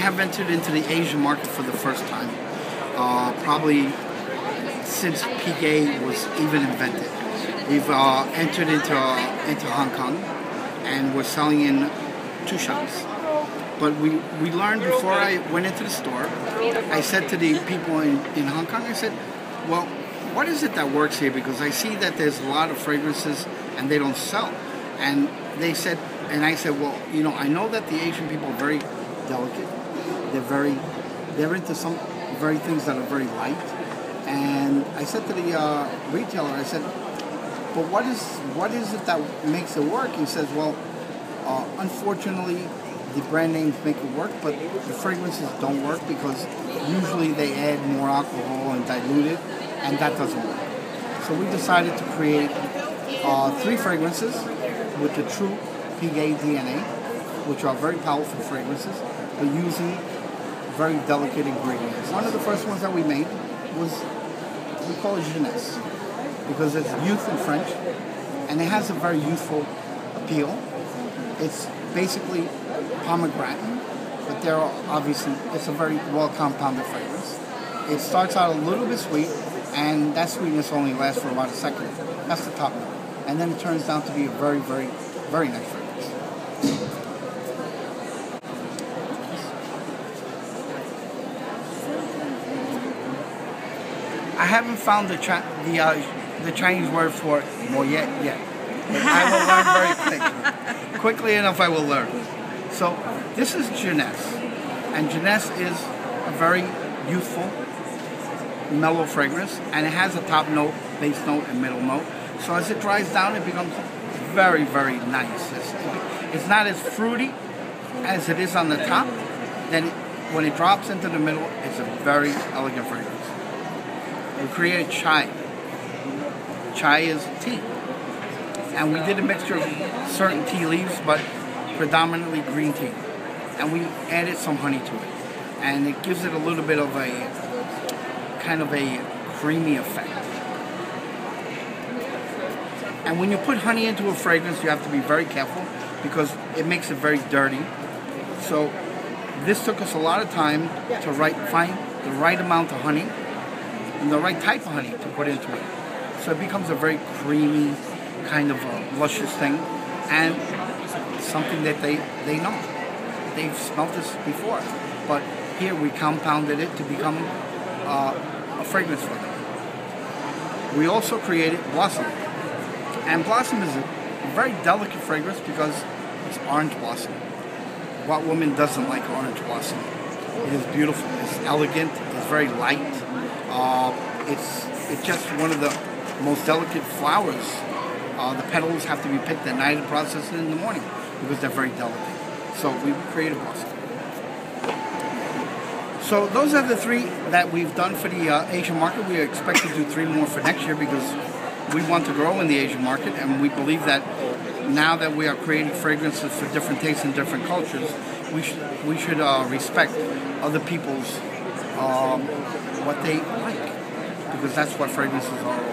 have entered into the Asian market for the first time, probably since Piguet was even invented. We've entered into Hong Kong, and we're selling in 2 shops. But we learned before I went into the store, I said to the people in Hong Kong, I said, well, what is it that works here? Because I see that there's a lot of fragrances and they don't sell. And they said, and I said, well, you know, I know that the Asian people are very delicate. They're into some very things that are very light. And I said to the retailer, I said, but what is it that makes it work? He says, well, unfortunately, the brand names make it work, but the fragrances don't work because usually they add more alcohol and dilute it, and that doesn't work. So we decided to create 3 fragrances with the true Piguet DNA, which are very powerful fragrances, but using very delicate ingredients. One of the first ones that we made was, we call it Jeunesse, because it's youth in French, and it has a very youthful appeal. It's basically pomegranate, but there are obviously, it's a very well compounded fragrance. It starts out a little bit sweet, and that sweetness only lasts for about a second. That's the top note. And then it turns down to be a very, very, very nice fragrance. I haven't found the Chinese word for it more yet. I will learn very quickly. Quickly enough, I will learn. So this is Jeunesse, and Jeunesse is a very youthful, mellow fragrance, and it has a top note, base note, and middle note. So as it dries down, it becomes very, very nice. It's not as fruity as it is on the top. Then when it drops into the middle, it's a very elegant fragrance. We created chai. Chai is tea. And we did a mixture of certain tea leaves, but predominantly green tea. And we added some honey to it. And it gives it a little bit of a kind of a creamy effect. And when you put honey into a fragrance, you have to be very careful because it makes it very dirty. So this took us a lot of time to find the right amount of honey and the right type of honey to put into it. So it becomes a very creamy, kind of a luscious thing, and something that they know. They've smelt this before, but here we compounded it to become a fragrance for them. We also created Blossom, and Blossom is a very delicate fragrance because it's orange blossom. What woman doesn't like orange blossom? It is beautiful, it's elegant, it's very light. It's just one of the most delicate flowers. The petals have to be picked at night and processed in the morning because they're very delicate. So we created Blossom. So those are the 3 that we've done for the Asian market. We expect to do 3 more for next year because we want to grow in the Asian market, and we believe that now that we are creating fragrances for different tastes and different cultures, we should respect other people's what they like, because that's what fragrances are all